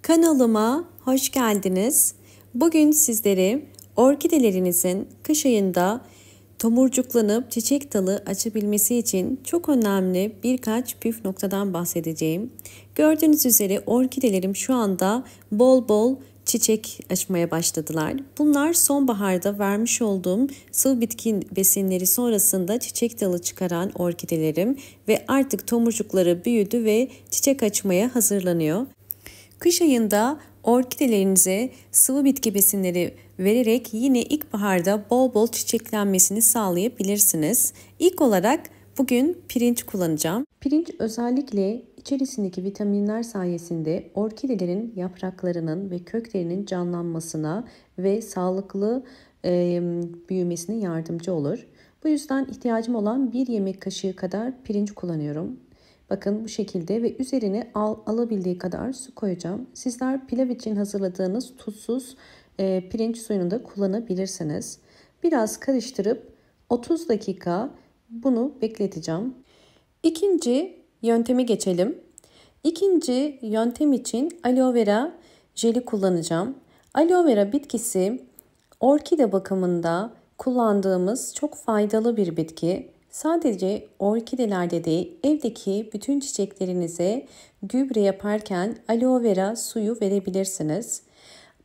Kanalıma hoş geldiniz. Bugün sizlere orkidelerinizin kış ayında tomurcuklanıp çiçek dalı açabilmesi için çok önemli birkaç püf noktadan bahsedeceğim. Gördüğünüz üzere orkidelerim şu anda bol bol çiçek açmaya başladılar. Bunlar sonbaharda vermiş olduğum sıvı bitki besinleri sonrasında çiçek dalı çıkaran orkidelerim ve artık tomurcukları büyüdü ve çiçek açmaya hazırlanıyor. Kış ayında orkidelerinize sıvı bitki besinleri vererek yine ilkbaharda bol bol çiçeklenmesini sağlayabilirsiniz. İlk olarak bugün pirinç kullanacağım. Pirinç özellikle içerisindeki vitaminler sayesinde orkidelerin yapraklarının ve köklerinin canlanmasına ve sağlıklı büyümesine yardımcı olur. Bu yüzden ihtiyacım olan 1 yemek kaşığı kadar pirinç kullanıyorum. Bakın bu şekilde ve üzerine alabildiği kadar su koyacağım. Sizler pilav için hazırladığınız tuzsuz pirinç suyunu da kullanabilirsiniz. Biraz karıştırıp 30 dakika bunu bekleteceğim. İkinci yönteme geçelim. İkinci yöntem için aloe vera jeli kullanacağım. Aloe vera bitkisi orkide bakımında kullandığımız çok faydalı bir bitki. Sadece orkidelerde değil, evdeki bütün çiçeklerinize gübre yaparken aloe vera suyu verebilirsiniz.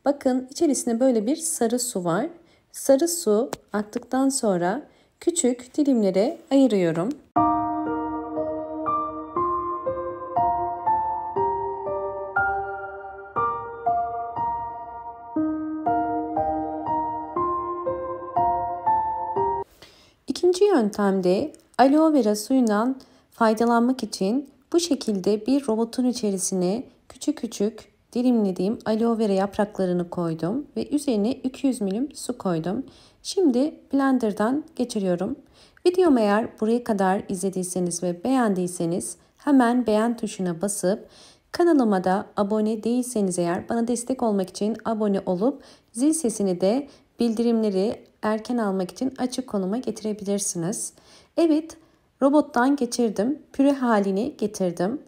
Bakın içerisinde böyle bir sarı su var. Sarı su aktıktan sonra küçük dilimlere ayırıyorum. İkinci yöntemde aloe vera suyundan faydalanmak için bu şekilde bir robotun içerisine küçük küçük dilimlediğim aloe vera yapraklarını koydum ve üzerine 200 ml su koydum. Şimdi blenderdan geçiriyorum. Videomu eğer buraya kadar izlediyseniz ve beğendiyseniz hemen beğen tuşuna basıp kanalıma da abone değilseniz eğer bana destek olmak için abone olup zil sesini de bildirimleri erken almak için açık konuma getirebilirsiniz. Evet, robottan geçirdim. Püre halini getirdim.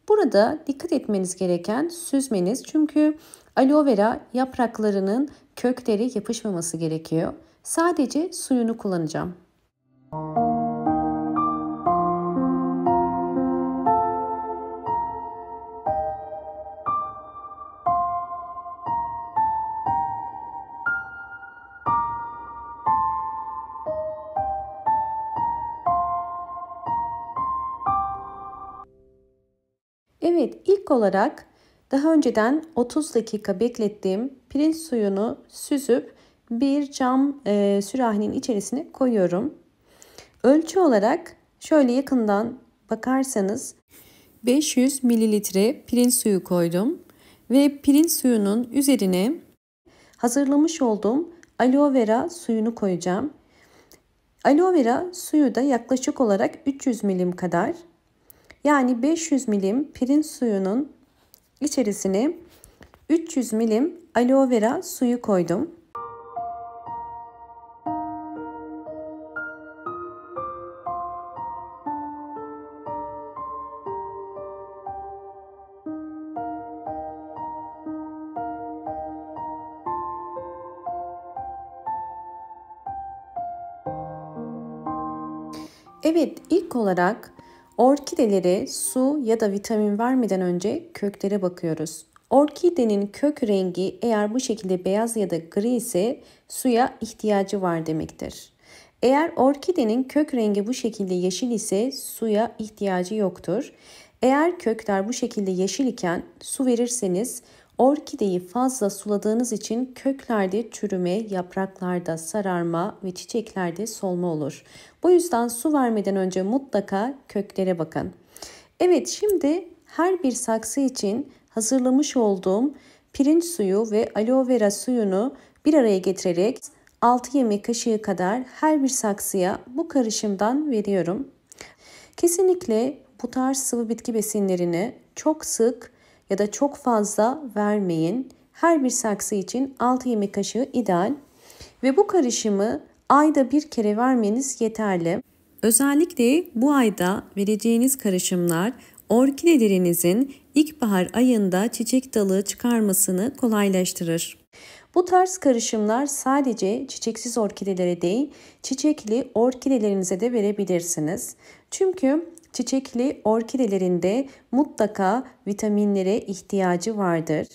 Burada dikkat etmeniz gereken süzmeniz. Çünkü aloe vera yapraklarının kökleri yapışmaması gerekiyor. Sadece suyunu kullanacağım. Evet, ilk olarak daha önceden 30 dakika beklettiğim pirinç suyunu süzüp bir cam sürahinin içerisine koyuyorum. Ölçü olarak şöyle yakından bakarsanız 500 mililitre pirinç suyu koydum ve pirinç suyunun üzerine hazırlamış olduğum aloe vera suyunu koyacağım. Aloe vera suyu da yaklaşık olarak 300 milim kadar. Yani 500 milim pirinç suyunun içerisine 300 milim aloe vera suyu koydum. Evet, ilk olarak orkidelere su ya da vitamin vermeden önce köklere bakıyoruz. Orkidenin kök rengi eğer bu şekilde beyaz ya da gri ise suya ihtiyacı var demektir. Eğer orkidenin kök rengi bu şekilde yeşil ise suya ihtiyacı yoktur. Eğer kökler bu şekilde yeşil iken su verirseniz orkideyi fazla suladığınız için köklerde çürüme, yapraklarda sararma ve çiçeklerde solma olur. Bu yüzden su vermeden önce mutlaka köklere bakın. Evet, şimdi her bir saksı için hazırlamış olduğum pirinç suyu ve aloe vera suyunu bir araya getirerek 6 yemek kaşığı kadar her bir saksıya bu karışımdan veriyorum. Kesinlikle bu tarz sıvı bitki besinlerini çok sık ya da çok fazla vermeyin. Her bir saksı için 6 yemek kaşığı ideal ve bu karışımı ayda bir kere vermeniz yeterli. Özellikle bu ayda vereceğiniz karışımlar orkidelerinizin ilkbahar ayında çiçek dalı çıkarmasını kolaylaştırır. Bu tarz karışımlar sadece çiçeksiz orkidelere değil, çiçekli orkidelerinize de verebilirsiniz. Çünkü çiçekli orkidelerinde mutlaka vitaminlere ihtiyacı vardır.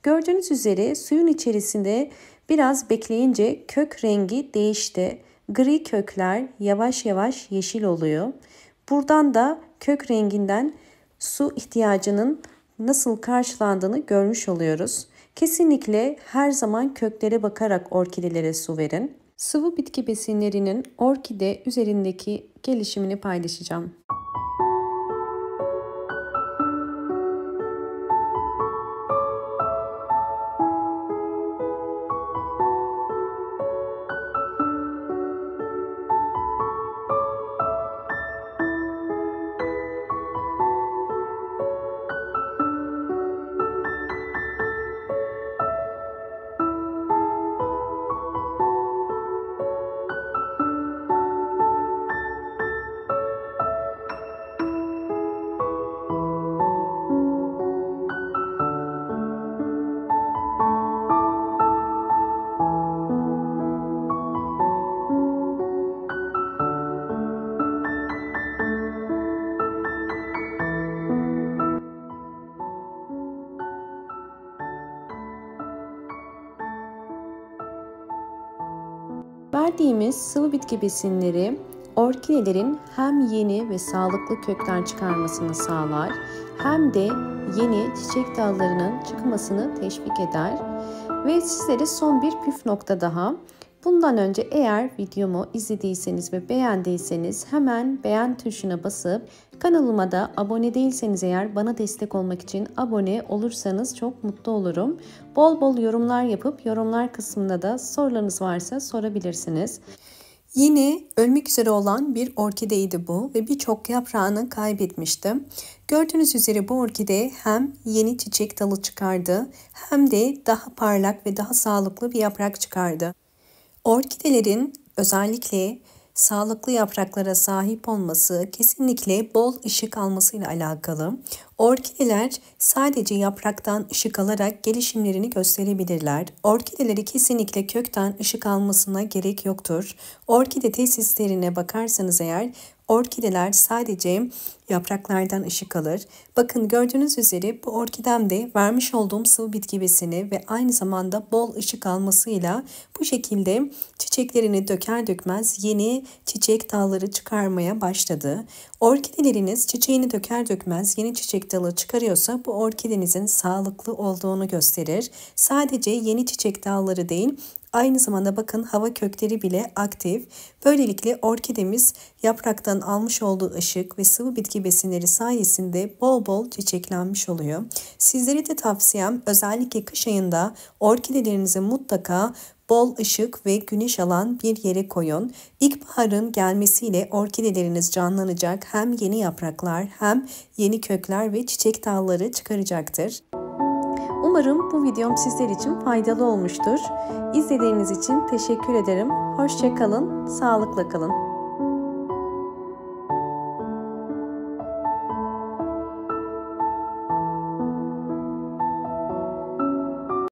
Gördüğünüz üzere suyun içerisinde biraz bekleyince kök rengi değişti. Gri kökler yavaş yavaş yeşil oluyor. Buradan da kök renginden su ihtiyacının nasıl karşılandığını görmüş oluyoruz. Kesinlikle her zaman köklere bakarak orkidelere su verin. Sıvı bitki besinlerinin orkide üzerindeki gelişimini paylaşacağım. Verdiğimiz sıvı bitki besinleri orkidelerin hem yeni ve sağlıklı kökler çıkarmasını sağlar, hem de yeni çiçek dallarının çıkmasını teşvik eder. Ve sizlere son bir püf nokta daha. Bundan önce eğer videomu izlediyseniz ve beğendiyseniz hemen beğen tuşuna basıp kanalıma da abone değilseniz eğer bana destek olmak için abone olursanız çok mutlu olurum. Bol bol yorumlar yapıp yorumlar kısmında da sorularınız varsa sorabilirsiniz. Yine ölmek üzere olan bir orkideydi bu ve birçok yaprağını kaybetmiştim. Gördüğünüz üzere bu orkide hem yeni çiçek dalı çıkardı hem de daha parlak ve daha sağlıklı bir yaprak çıkardı. Orkidelerin özellikle sağlıklı yapraklara sahip olması kesinlikle bol ışık almasıyla alakalı. Orkideler sadece yapraktan ışık alarak gelişimlerini gösterebilirler. Orkideleri kesinlikle kökten ışık almasına gerek yoktur. Orkide tesislerine bakarsanız eğer orkideler sadece yapraklardan ışık alır. Bakın gördüğünüz üzere bu orkidemde vermiş olduğum sıvı bitki besini ve aynı zamanda bol ışık almasıyla bu şekilde çiçeklerini döker dökmez yeni çiçek dalları çıkarmaya başladı. Orkideleriniz çiçeğini döker dökmez yeni çiçek dalı çıkarıyorsa bu orkidenizin sağlıklı olduğunu gösterir. Sadece yeni çiçek dalları değil, aynı zamanda bakın hava kökleri bile aktif. Böylelikle orkidemiz yapraktan almış olduğu ışık ve sıvı bitki besinleri sayesinde bol bol çiçeklenmiş oluyor. Sizlere de tavsiyem özellikle kış ayında orkidelerinizi mutlaka bol ışık ve güneş alan bir yere koyun. İlkbaharın gelmesiyle orkideleriniz canlanacak. Hem yeni yapraklar hem yeni kökler ve çiçek dalları çıkaracaktır. Umarım bu videom sizler için faydalı olmuştur. İzlediğiniz için teşekkür ederim. Hoşça kalın, sağlıkla kalın.